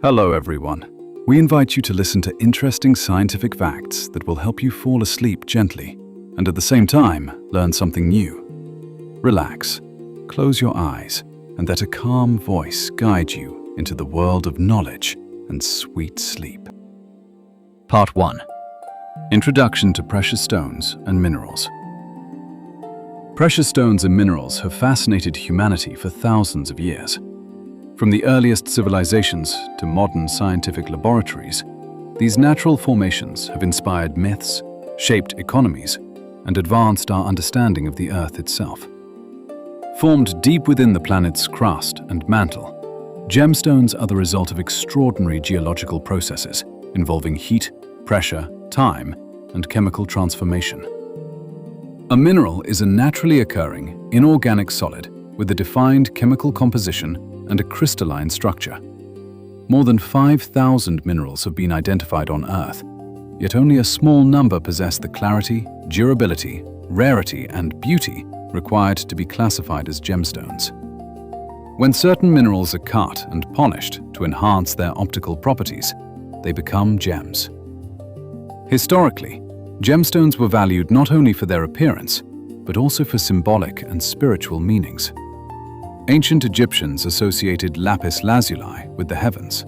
Hello everyone. We invite you to listen to interesting scientific facts that will help you fall asleep gently and at the same time learn something new. Relax, close your eyes, and let a calm voice guide you into the world of knowledge and sweet sleep. Part 1. Introduction to precious stones and minerals. Precious stones and minerals have fascinated humanity for thousands of years. From the earliest civilizations to modern scientific laboratories, these natural formations have inspired myths, shaped economies, and advanced our understanding of the Earth itself. Formed deep within the planet's crust and mantle, gemstones are the result of extraordinary geological processes involving heat, pressure, time, and chemical transformation. A mineral is a naturally occurring, inorganic solid with a defined chemical composition and a crystalline structure. More than 5,000 minerals have been identified on Earth, yet only a small number possess the clarity, durability, rarity, and beauty required to be classified as gemstones. When certain minerals are cut and polished to enhance their optical properties, they become gems. Historically, gemstones were valued not only for their appearance, but also for symbolic and spiritual meanings. Ancient Egyptians associated lapis lazuli with the heavens.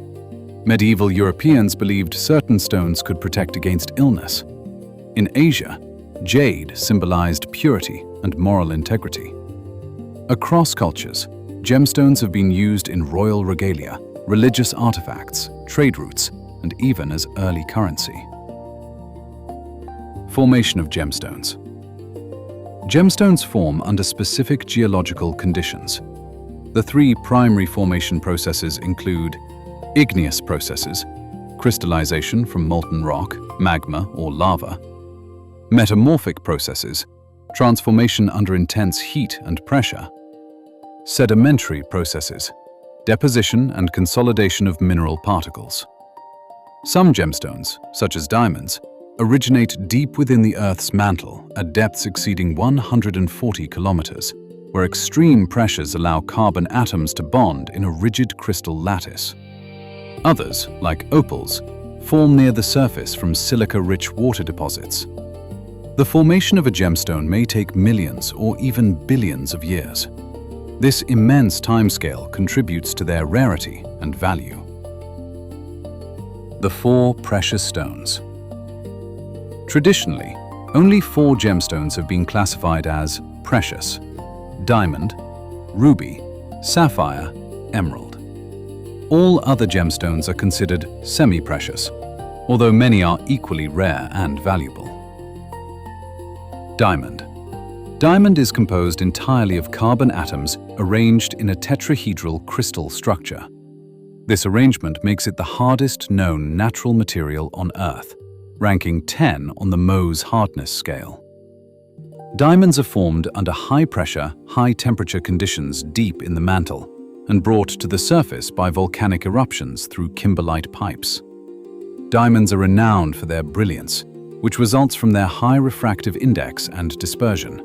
Medieval Europeans believed certain stones could protect against illness. In Asia, jade symbolized purity and moral integrity. Across cultures, gemstones have been used in royal regalia, religious artifacts, trade routes, and even as early currency. Formation of gemstones. Gemstones form under specific geological conditions. The three primary formation processes include igneous processes, crystallization from molten rock, magma, or lava; metamorphic processes, transformation under intense heat and pressure; sedimentary processes, deposition and consolidation of mineral particles. Some gemstones, such as diamonds, originate deep within the Earth's mantle at depths exceeding 140 kilometers, where extreme pressures allow carbon atoms to bond in a rigid crystal lattice. Others, like opals, form near the surface from silica-rich water deposits. The formation of a gemstone may take millions or even billions of years. This immense timescale contributes to their rarity and value. The four precious stones. Traditionally, only four gemstones have been classified as precious: diamond, ruby, sapphire, emerald. All other gemstones are considered semi-precious, although many are equally rare and valuable. Diamond. Diamond is composed entirely of carbon atoms arranged in a tetrahedral crystal structure. This arrangement makes it the hardest known natural material on Earth, ranking 10 on the Mohs hardness scale. Diamonds are formed under high-pressure, high-temperature conditions deep in the mantle and brought to the surface by volcanic eruptions through kimberlite pipes. Diamonds are renowned for their brilliance, which results from their high refractive index and dispersion.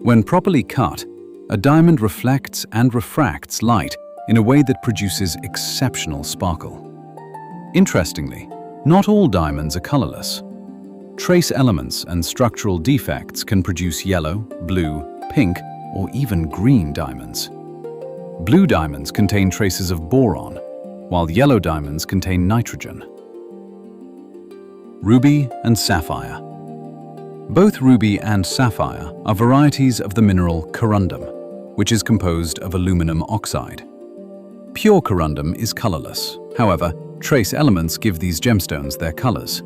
When properly cut, a diamond reflects and refracts light in a way that produces exceptional sparkle. Interestingly, not all diamonds are colorless. Trace elements and structural defects can produce yellow, blue, pink, or even green diamonds. Blue diamonds contain traces of boron, while yellow diamonds contain nitrogen. Ruby and sapphire. Both ruby and sapphire are varieties of the mineral corundum, which is composed of aluminum oxide. Pure corundum is colorless. However, trace elements give these gemstones their colors.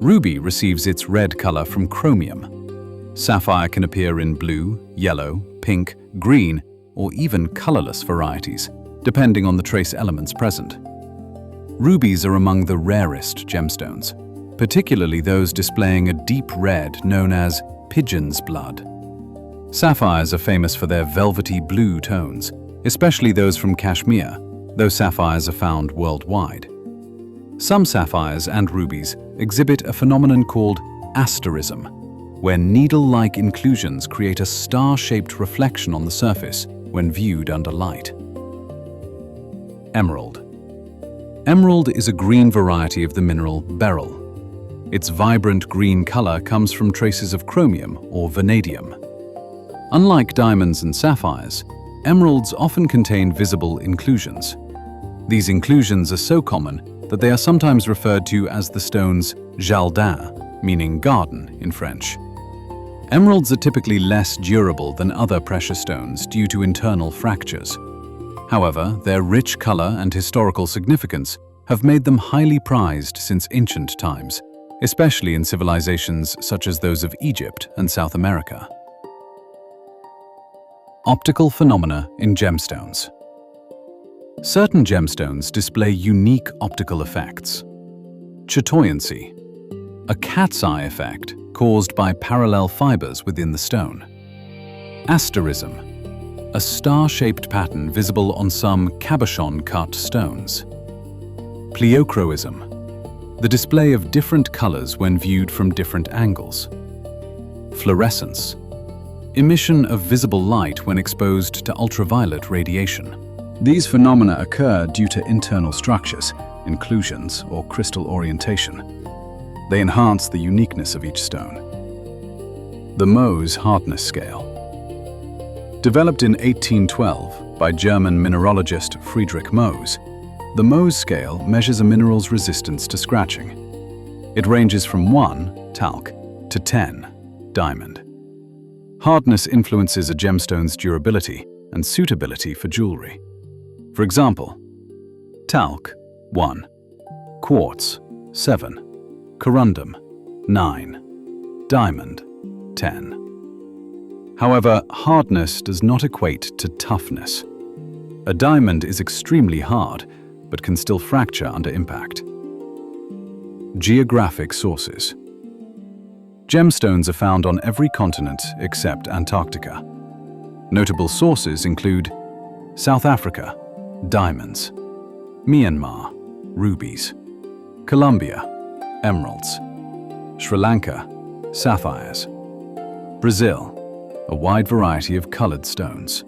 Ruby receives its red color from chromium. Sapphire can appear in blue, yellow, pink, green, or even colorless varieties, depending on the trace elements present. Rubies are among the rarest gemstones, particularly those displaying a deep red known as pigeon's blood. Sapphires are famous for their velvety blue tones, especially those from Kashmir, though sapphires are found worldwide. Some sapphires and rubies exhibit a phenomenon called asterism, where needle-like inclusions create a star-shaped reflection on the surface when viewed under light. Emerald. Emerald is a green variety of the mineral beryl. Its vibrant green color comes from traces of chromium or vanadium. Unlike diamonds and sapphires, emeralds often contain visible inclusions. These inclusions are so common that they are sometimes referred to as the stone's jardin, meaning garden in French. Emeralds are typically less durable than other precious stones due to internal fractures. However, their rich color and historical significance have made them highly prized since ancient times, especially in civilizations such as those of Egypt and South America. Optical phenomena in gemstones. Certain gemstones display unique optical effects. Chatoyancy, a cat's eye effect caused by parallel fibers within the stone. Asterism, a star-shaped pattern visible on some cabochon-cut stones. Pleochroism, the display of different colors when viewed from different angles. Fluorescence, emission of visible light when exposed to ultraviolet radiation. These phenomena occur due to internal structures, inclusions, or crystal orientation. They enhance the uniqueness of each stone. The Mohs hardness scale. Developed in 1812 by German mineralogist Friedrich Mohs, the Mohs scale measures a mineral's resistance to scratching. It ranges from 1, talc, to 10, diamond. Hardness influences a gemstone's durability and suitability for jewelry. For example, talc, 1, quartz, 7, corundum, 9, diamond, 10. However, hardness does not equate to toughness. A diamond is extremely hard, but can still fracture under impact. Geographic sources. Gemstones are found on every continent except Antarctica. Notable sources include South Africa, diamonds; Myanmar, rubies; Colombia, emeralds; Sri Lanka, sapphires; Brazil, a wide variety of colored stones.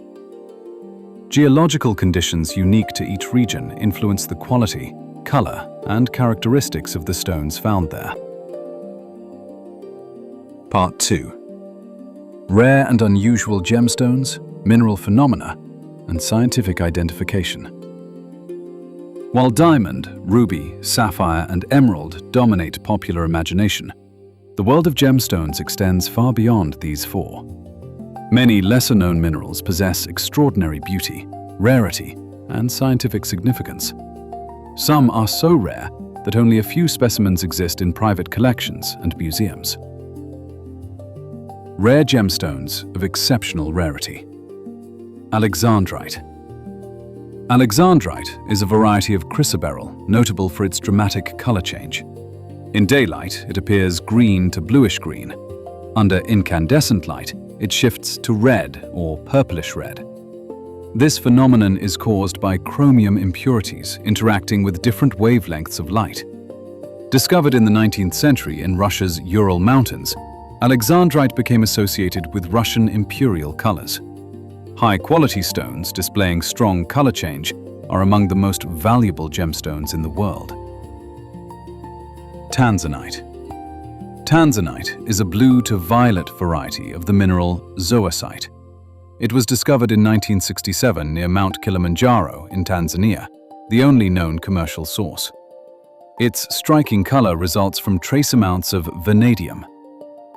Geological conditions unique to each region influence the quality, color, and characteristics of the stones found there. Part 2. Rare and unusual gemstones, mineral phenomena, and scientific identification. While diamond, ruby, sapphire, and emerald dominate popular imagination, the world of gemstones extends far beyond these four. Many lesser-known minerals possess extraordinary beauty, rarity, and scientific significance. Some are so rare that only a few specimens exist in private collections and museums. Rare gemstones of exceptional rarity. Alexandrite. Alexandrite is a variety of chrysoberyl notable for its dramatic color change. In daylight, it appears green to bluish-green. Under incandescent light, it shifts to red or purplish-red. This phenomenon is caused by chromium impurities interacting with different wavelengths of light. Discovered in the 19th century in Russia's Ural Mountains, Alexandrite became associated with Russian imperial colors. High-quality stones displaying strong color change are among the most valuable gemstones in the world. Tanzanite. Tanzanite is a blue to violet variety of the mineral zoisite. It was discovered in 1967 near Mount Kilimanjaro in Tanzania, the only known commercial source. Its striking color results from trace amounts of vanadium.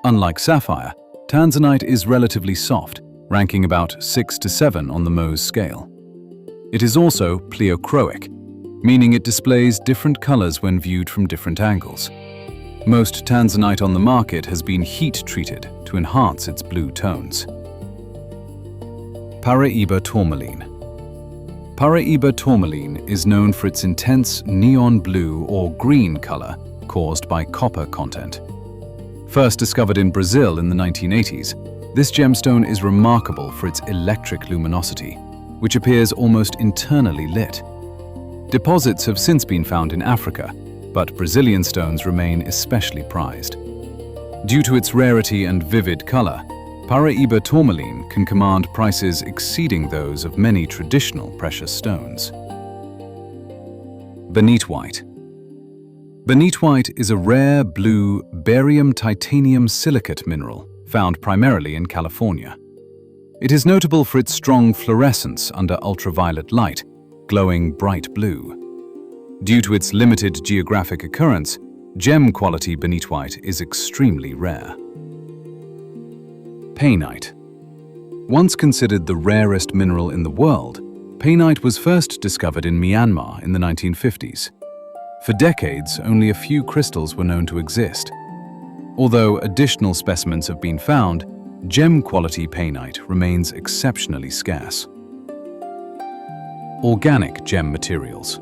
Unlike sapphire, tanzanite is relatively soft, ranking about 6 to 7 on the Mohs scale. It is also pleochroic, meaning it displays different colors when viewed from different angles. Most tanzanite on the market has been heat-treated to enhance its blue tones. Paraiba tourmaline. Paraiba tourmaline is known for its intense neon blue or green color caused by copper content. First discovered in Brazil in the 1980s, this gemstone is remarkable for its electric luminosity, which appears almost internally lit. Deposits have since been found in Africa, but Brazilian stones remain especially prized. Due to its rarity and vivid color, Paraiba tourmaline can command prices exceeding those of many traditional precious stones. Benitoite. Benitoite is a rare blue barium-titanium silicate mineral found primarily in California. It is notable for its strong fluorescence under ultraviolet light, glowing bright blue. Due to its limited geographic occurrence, gem-quality benitoite is extremely rare. Painite. Once considered the rarest mineral in the world, painite was first discovered in Myanmar in the 1950s. For decades, only a few crystals were known to exist. Although additional specimens have been found, gem-quality painite remains exceptionally scarce. Organic gem materials.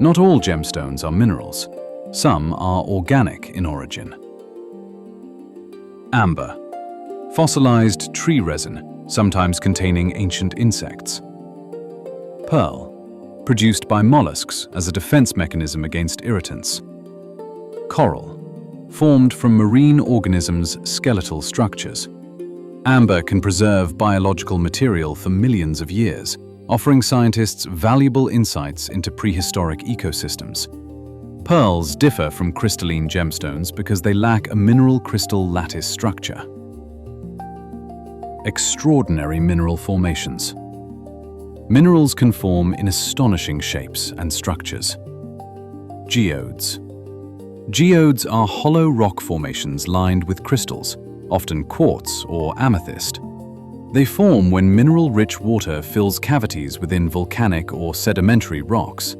Not all gemstones are minerals. Some are organic in origin. Amber. Fossilized tree resin, sometimes containing ancient insects. Pearl. Produced by mollusks as a defense mechanism against irritants. Coral. Formed from marine organisms' skeletal structures. Amber can preserve biological material for millions of years, offering scientists valuable insights into prehistoric ecosystems. Pearls differ from crystalline gemstones because they lack a mineral crystal lattice structure. Extraordinary mineral formations. Minerals can form in astonishing shapes and structures. Geodes. Geodes are hollow rock formations lined with crystals, often quartz or amethyst. They form when mineral-rich water fills cavities within volcanic or sedimentary rocks.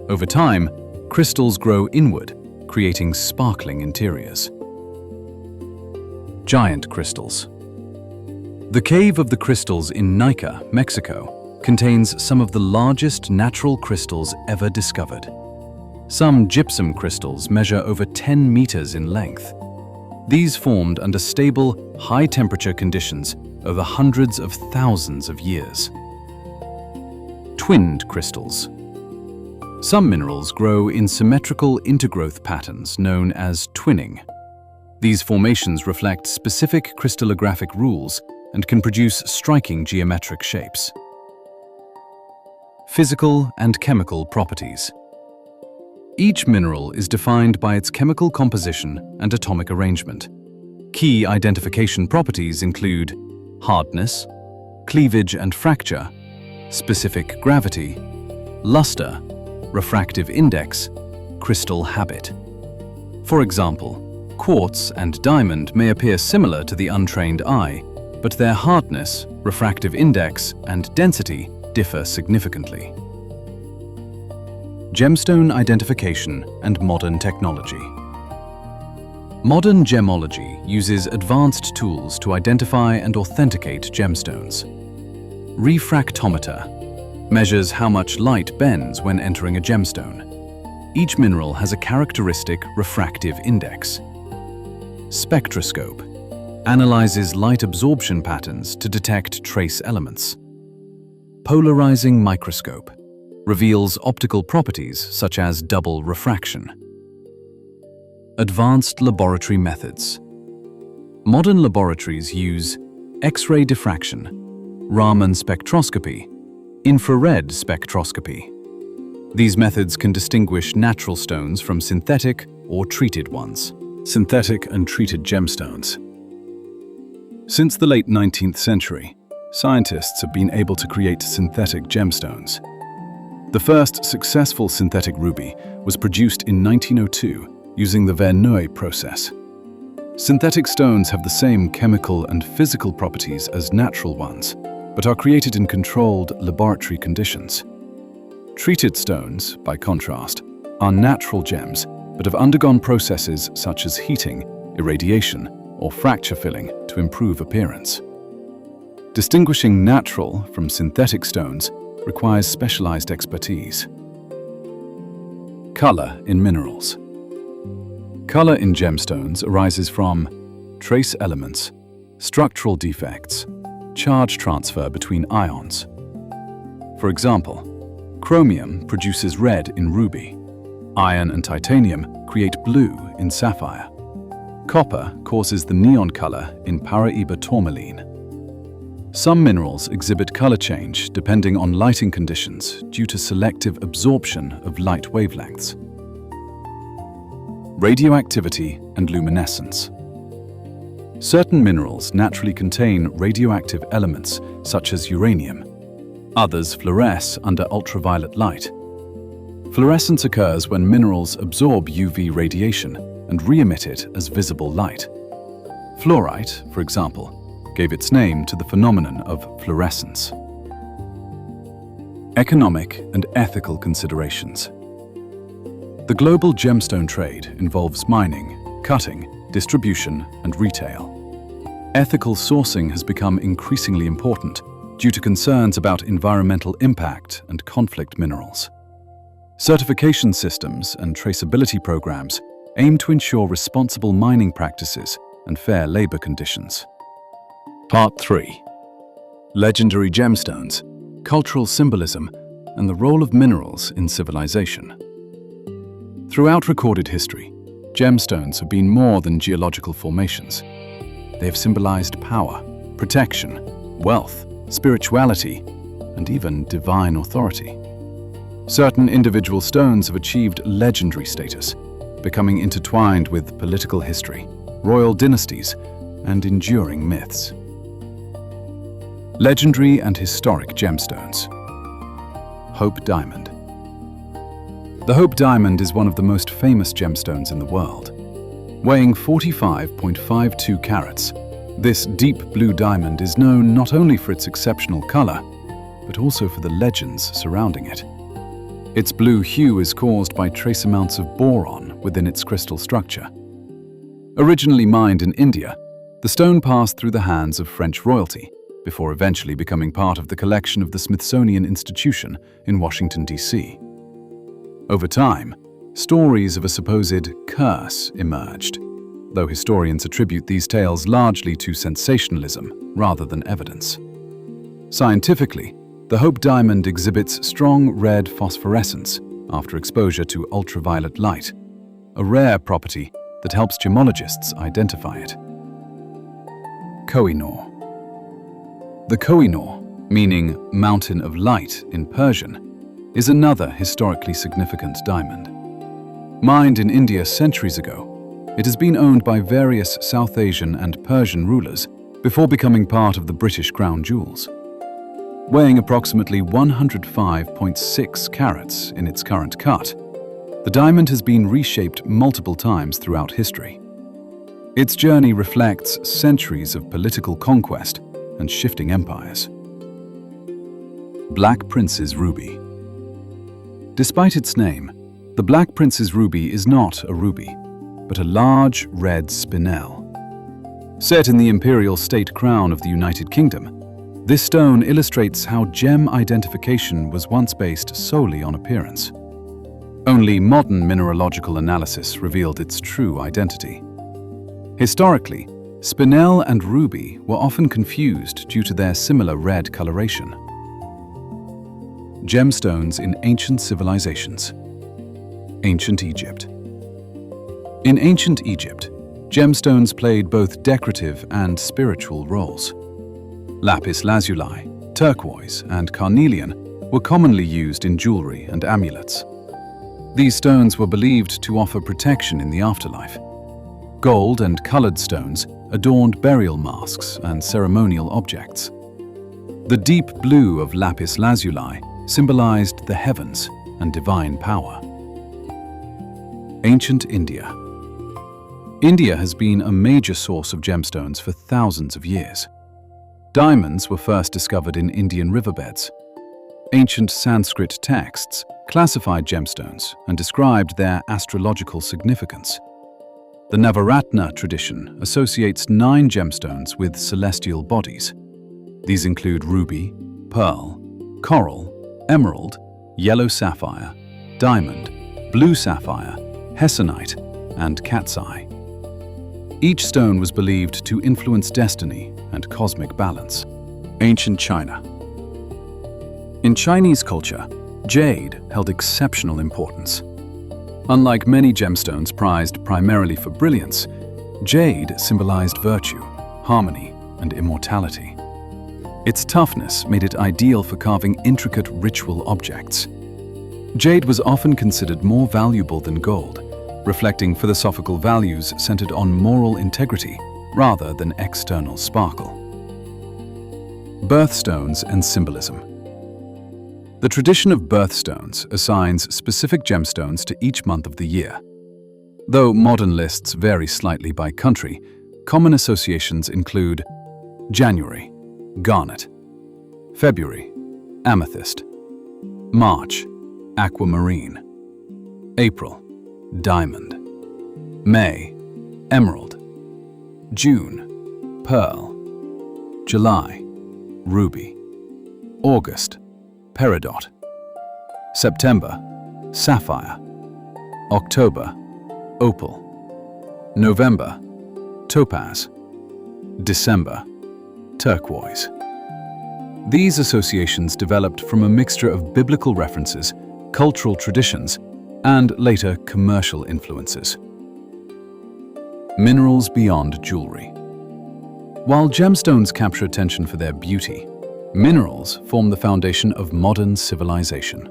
Over time, crystals grow inward, creating sparkling interiors. Giant crystals. The Cave of the Crystals in Nica, Mexico, contains some of the largest natural crystals ever discovered. Some gypsum crystals measure over 10 meters in length. These formed under stable, high-temperature conditions over hundreds of thousands of years. Twinned crystals. Some minerals grow in symmetrical intergrowth patterns known as twinning. These formations reflect specific crystallographic rules and can produce striking geometric shapes. Physical and chemical properties. Each mineral is defined by its chemical composition and atomic arrangement. Key identification properties include hardness, cleavage and fracture, specific gravity, luster, refractive index, crystal habit. For example, quartz and diamond may appear similar to the untrained eye, but their hardness, refractive index, and density differ significantly. Gemstone identification and modern technology. Modern gemology uses advanced tools to identify and authenticate gemstones. Refractometer measures how much light bends when entering a gemstone. Each mineral has a characteristic refractive index. Spectroscope analyzes light absorption patterns to detect trace elements. Polarizing microscope reveals optical properties such as double refraction. Advanced laboratory methods. Modern laboratories use X-ray diffraction, Raman spectroscopy, infrared spectroscopy. These methods can distinguish natural stones from synthetic or treated ones. Synthetic and treated gemstones. Since the late 19th century, scientists have been able to create synthetic gemstones. The first successful synthetic ruby was produced in 1902 using the Verneuil process. Synthetic stones have the same chemical and physical properties as natural ones, but are created in controlled laboratory conditions. Treated stones, by contrast, are natural gems but have undergone processes such as heating, irradiation, or fracture filling to improve appearance. Distinguishing natural from synthetic stones requires specialized expertise. Color in minerals. Color in gemstones arises from trace elements, structural defects, charge transfer between ions. For example, chromium produces red in ruby. Iron and titanium create blue in sapphire. Copper causes the neon color in Paraiba tourmaline. Some minerals exhibit color change depending on lighting conditions due to selective absorption of light wavelengths. Radioactivity and luminescence. Certain minerals naturally contain radioactive elements such as uranium. Others fluoresce under ultraviolet light. Fluorescence occurs when minerals absorb UV radiation and re-emit it as visible light. Fluorite, for example, gave its name to the phenomenon of fluorescence. Economic and ethical considerations. The global gemstone trade involves mining, cutting, distribution, and retail. Ethical sourcing has become increasingly important due to concerns about environmental impact and conflict minerals. Certification systems and traceability programs aim to ensure responsible mining practices and fair labor conditions. Part 3. Legendary gemstones, cultural symbolism, and the role of minerals in civilization. Throughout recorded history, gemstones have been more than geological formations. They have symbolized power, protection, wealth, spirituality, and even divine authority. Certain individual stones have achieved legendary status, becoming intertwined with political history, royal dynasties, and enduring myths. Legendary and historic gemstones. Hope Diamond. The Hope Diamond is one of the most famous gemstones in the world. Weighing 45.52 carats, this deep blue diamond is known not only for its exceptional color, but also for the legends surrounding it. Its blue hue is caused by trace amounts of boron within its crystal structure. Originally mined in India, the stone passed through the hands of French royalty before eventually becoming part of the collection of the Smithsonian Institution in Washington, D.C. Over time, stories of a supposed curse emerged, though historians attribute these tales largely to sensationalism rather than evidence. Scientifically, the Hope Diamond exhibits strong red phosphorescence after exposure to ultraviolet light, a rare property that helps gemologists identify it. Koh-i-Noor. The Koh-i-Noor, meaning Mountain of Light in Persian, is another historically significant diamond. Mined in India centuries ago, it has been owned by various South Asian and Persian rulers before becoming part of the British crown jewels. Weighing approximately 105.6 carats in its current cut, the diamond has been reshaped multiple times throughout history. Its journey reflects centuries of political conquest and shifting empires. Black Prince's Ruby. Despite its name, the Black Prince's Ruby is not a ruby, but a large red spinel. Set in the imperial state crown of the United Kingdom, this stone illustrates how gem identification was once based solely on appearance. Only modern mineralogical analysis revealed its true identity. Historically, spinel and ruby were often confused due to their similar red coloration. Gemstones in ancient civilizations. Ancient Egypt. In ancient Egypt, gemstones played both decorative and spiritual roles. Lapis lazuli, turquoise, and carnelian were commonly used in jewelry and amulets. These stones were believed to offer protection in the afterlife. Gold and colored stones adorned burial masks and ceremonial objects. The deep blue of lapis lazuli symbolized the heavens and divine power. Ancient India. India has been a major source of gemstones for thousands of years. Diamonds were first discovered in Indian riverbeds. Ancient Sanskrit texts classified gemstones and described their astrological significance. The Navaratna tradition associates 9 gemstones with celestial bodies. These include ruby, pearl, coral, emerald, yellow sapphire, diamond, blue sapphire, hessonite, and cat's eye. Each stone was believed to influence destiny and cosmic balance. Ancient China. In Chinese culture, jade held exceptional importance. Unlike many gemstones prized primarily for brilliance, jade symbolized virtue, harmony, and immortality. Its toughness made it ideal for carving intricate ritual objects. Jade was often considered more valuable than gold, reflecting philosophical values centered on moral integrity rather than external sparkle. Birthstones and symbolism. The tradition of birthstones assigns specific gemstones to each month of the year. Though modern lists vary slightly by country, common associations include January, garnet; February, amethyst; March, aquamarine; April, diamond; May, emerald; June, pearl; July, ruby; August, peridot; September, sapphire; October, opal; November, topaz; December, turquoise. These associations developed from a mixture of biblical references, cultural traditions, and later commercial influences. Minerals beyond jewelry. While gemstones capture attention for their beauty, minerals form the foundation of modern civilization.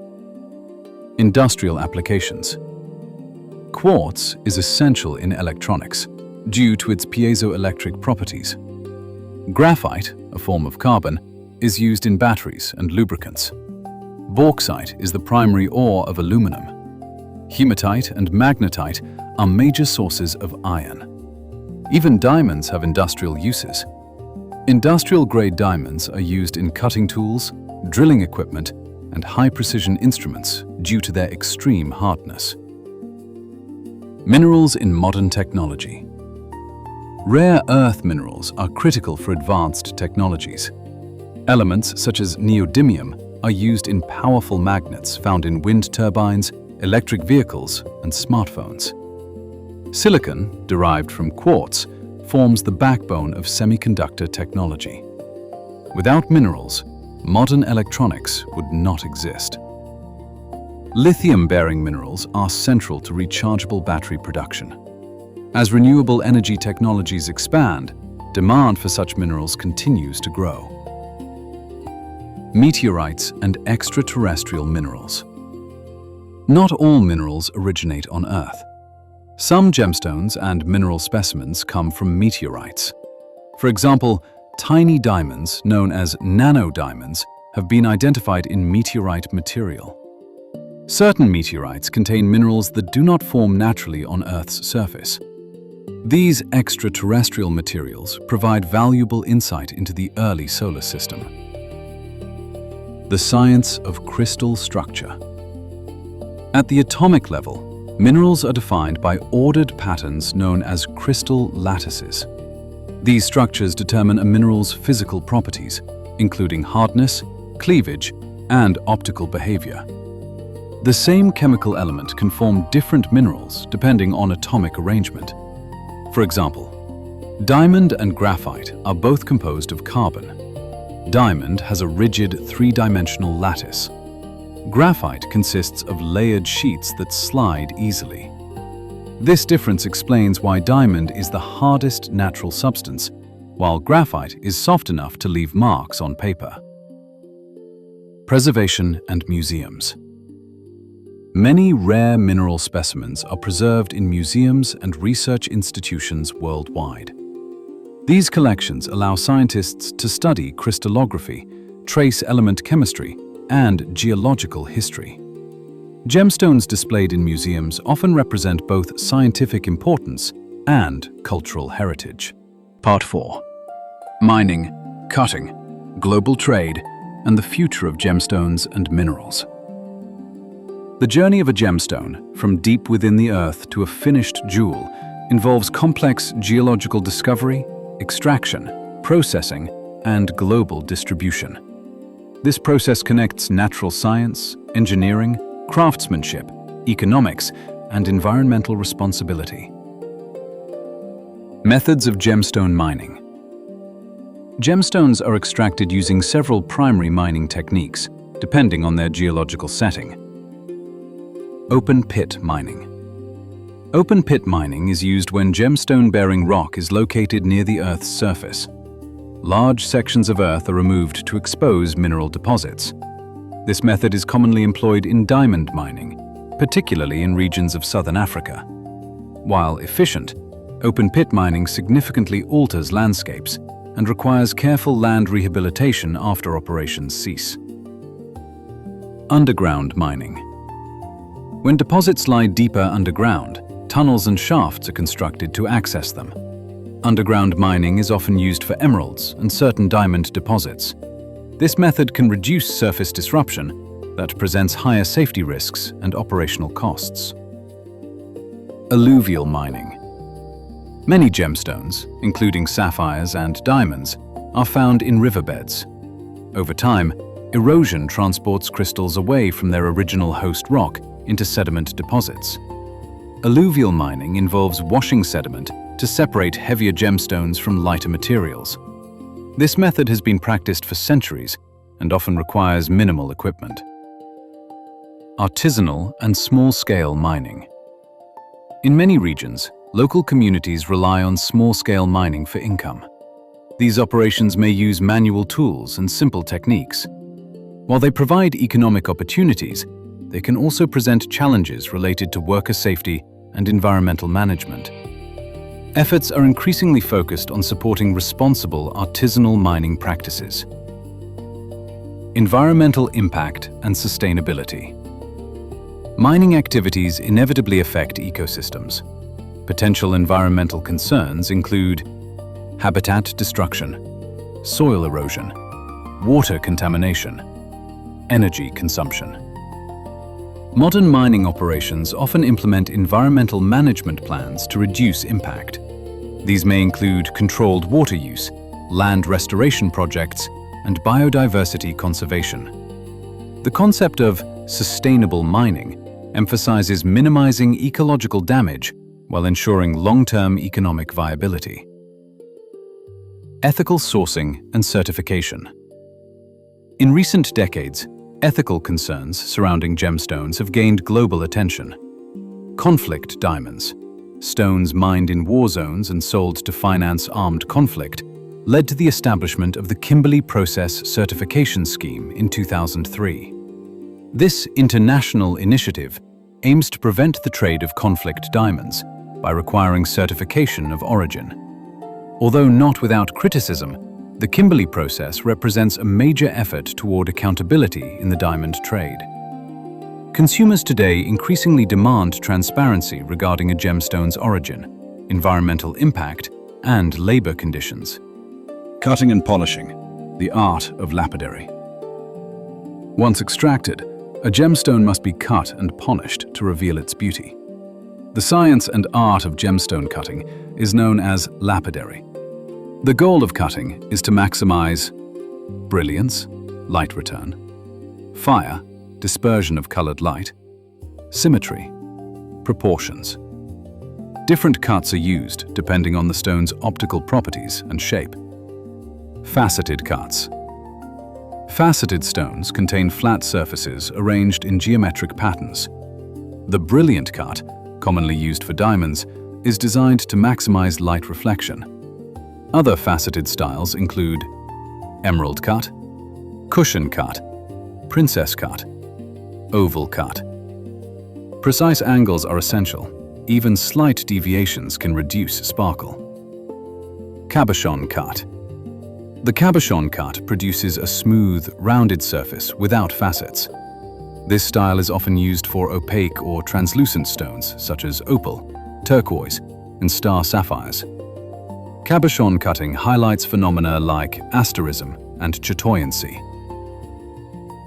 Industrial applications. Quartz is essential in electronics due to its piezoelectric properties. Graphite, a form of carbon, is used in batteries and lubricants. Bauxite is the primary ore of aluminum. Hematite and magnetite are major sources of iron. Even diamonds have industrial uses. Industrial-grade diamonds are used in cutting tools, drilling equipment, and high-precision instruments due to their extreme hardness. Minerals in modern technology. Rare earth minerals are critical for advanced technologies. Elements such as neodymium are used in powerful magnets found in wind turbines, electric vehicles, and smartphones. Silicon, derived from quartz, forms the backbone of semiconductor technology. Without minerals, modern electronics would not exist. Lithium-bearing minerals are central to rechargeable battery production. As renewable energy technologies expand, demand for such minerals continues to grow. Meteorites and extraterrestrial minerals. Not all minerals originate on Earth. Some gemstones and mineral specimens come from meteorites. For example, tiny diamonds, known as nanodiamonds, have been identified in meteorite material. Certain meteorites contain minerals that do not form naturally on Earth's surface. These extraterrestrial materials provide valuable insight into the early solar system. The science of crystal structure. At the atomic level, minerals are defined by ordered patterns known as crystal lattices. These structures determine a mineral's physical properties, including hardness, cleavage, and optical behavior. The same chemical element can form different minerals depending on atomic arrangement. For example, diamond and graphite are both composed of carbon. Diamond has a rigid three-dimensional lattice. Graphite consists of layered sheets that slide easily. This difference explains why diamond is the hardest natural substance, while graphite is soft enough to leave marks on paper. Preservation and museums. Many rare mineral specimens are preserved in museums and research institutions worldwide. These collections allow scientists to study crystallography, trace element chemistry, and geological history. Gemstones displayed in museums often represent both scientific importance and cultural heritage. Part 4. Mining, cutting, global trade, and the future of gemstones and minerals. The journey of a gemstone, from deep within the earth to a finished jewel, involves complex geological discovery, extraction, processing, and global distribution. This process connects natural science, engineering, craftsmanship, economics, and environmental responsibility. Methods of gemstone mining. Gemstones are extracted using several primary mining techniques, depending on their geological setting. Open-pit mining. Open-pit mining is used when gemstone-bearing rock is located near the Earth's surface. Large sections of earth are removed to expose mineral deposits. This method is commonly employed in diamond mining, particularly in regions of southern Africa. While efficient, open-pit mining significantly alters landscapes and requires careful land rehabilitation after operations cease. Underground mining. When deposits lie deeper underground, tunnels and shafts are constructed to access them. Underground mining is often used for emeralds and certain diamond deposits. This method can reduce surface disruption that presents higher safety risks and operational costs. Alluvial mining. Many gemstones, including sapphires and diamonds, are found in riverbeds. Over time, erosion transports crystals away from their original host rock into sediment deposits. Alluvial mining involves washing sediment to separate heavier gemstones from lighter materials. This method has been practiced for centuries and often requires minimal equipment. Artisanal and small-scale mining. In many regions, local communities rely on small-scale mining for income. These operations may use manual tools and simple techniques. While they provide economic opportunities, they can also present challenges related to worker safety and environmental management. Efforts are increasingly focused on supporting responsible artisanal mining practices. Environmental impact and sustainability. Mining activities inevitably affect ecosystems. Potential environmental concerns include habitat destruction, soil erosion, water contamination, energy consumption. Modern mining operations often implement environmental management plans to reduce impact. These may include controlled water use, land restoration projects, and biodiversity conservation. The concept of sustainable mining emphasizes minimizing ecological damage while ensuring long-term economic viability. Ethical sourcing and certification. In recent decades, ethical concerns surrounding gemstones have gained global attention. Conflict diamonds, stones mined in war zones and sold to finance armed conflict, led to the establishment of the Kimberley Process Certification Scheme in 2003. This international initiative aims to prevent the trade of conflict diamonds by requiring certification of origin. Although not without criticism, the Kimberley process represents a major effort toward accountability in the diamond trade. Consumers today increasingly demand transparency regarding a gemstone's origin, environmental impact, and labor conditions. Cutting and polishing, the art of lapidary. Once extracted, a gemstone must be cut and polished to reveal its beauty. The science and art of gemstone cutting is known as lapidary. The goal of cutting is to maximize brilliance, light return, fire, dispersion of colored light, symmetry, proportions. Different cuts are used depending on the stone's optical properties and shape. Faceted cuts. Faceted stones contain flat surfaces arranged in geometric patterns. The brilliant cut, commonly used for diamonds, is designed to maximize light reflection. Other faceted styles include emerald cut, cushion cut, princess cut, oval cut. Precise angles are essential. Even slight deviations can reduce sparkle. Cabochon cut. The cabochon cut produces a smooth, rounded surface without facets. This style is often used for opaque or translucent stones such as opal, turquoise, and star sapphires. Cabochon cutting highlights phenomena like asterism and chatoyancy.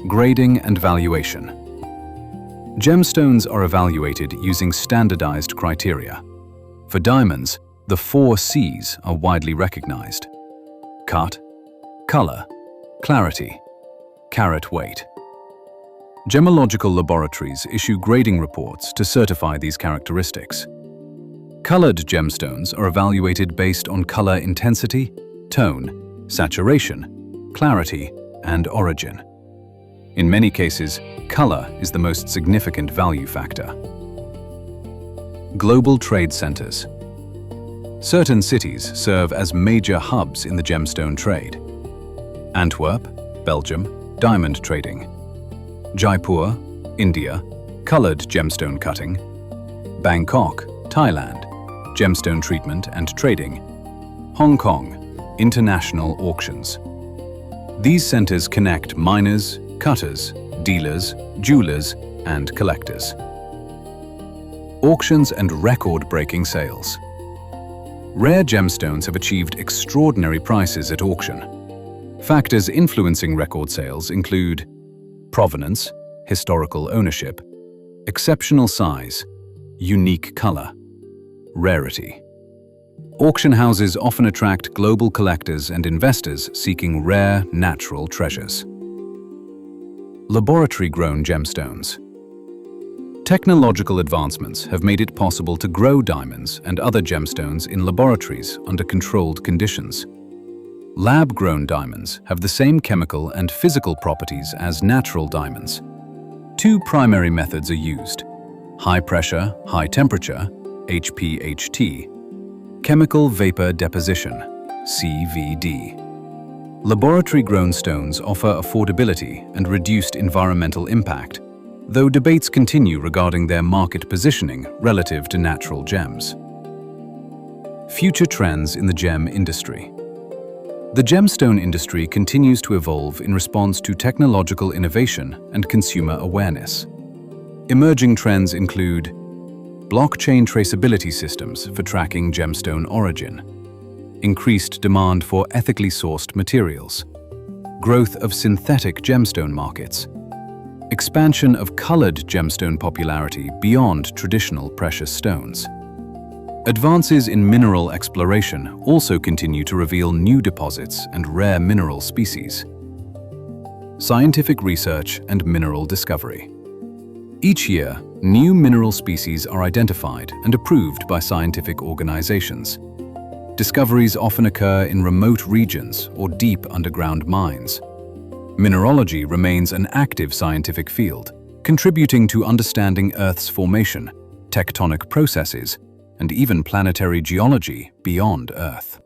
Grading and valuation. Gemstones are evaluated using standardized criteria. For diamonds, the 4 C's are widely recognized: cut, color, clarity, carat weight. Gemological laboratories issue grading reports to certify these characteristics. Colored gemstones are evaluated based on color intensity, tone, saturation, clarity, and origin. In many cases, color is the most significant value factor. Global trade centers. Certain cities serve as major hubs in the gemstone trade. Antwerp, Belgium, diamond trading. Jaipur, India, colored gemstone cutting. Bangkok, Thailand, gemstone treatment and trading. Hong Kong, international auctions. These centers connect miners, cutters, dealers, jewelers, and collectors. Auctions and record-breaking sales. Rare gemstones have achieved extraordinary prices at auction. Factors influencing record sales include provenance, historical ownership, exceptional size, unique color, rarity. Auction houses often attract global collectors and investors seeking rare, natural treasures. Laboratory-grown gemstones. Technological advancements have made it possible to grow diamonds and other gemstones in laboratories under controlled conditions. Lab-grown diamonds have the same chemical and physical properties as natural diamonds. Two primary methods are used: high pressure, high temperature, HPHT, chemical vapor deposition, CVD. Laboratory-grown stones offer affordability and reduced environmental impact, though debates continue regarding their market positioning relative to natural gems. Future trends in the gem industry. The gemstone industry continues to evolve in response to technological innovation and consumer awareness. Emerging trends include blockchain traceability systems for tracking gemstone origin, increased demand for ethically sourced materials, growth of synthetic gemstone markets, expansion of colored gemstone popularity beyond traditional precious stones. Advances in mineral exploration also continue to reveal new deposits and rare mineral species. Scientific research and mineral discovery. Each year, new mineral species are identified and approved by scientific organizations. Discoveries often occur in remote regions or deep underground mines. Mineralogy remains an active scientific field, contributing to understanding Earth's formation, tectonic processes, and even planetary geology beyond Earth.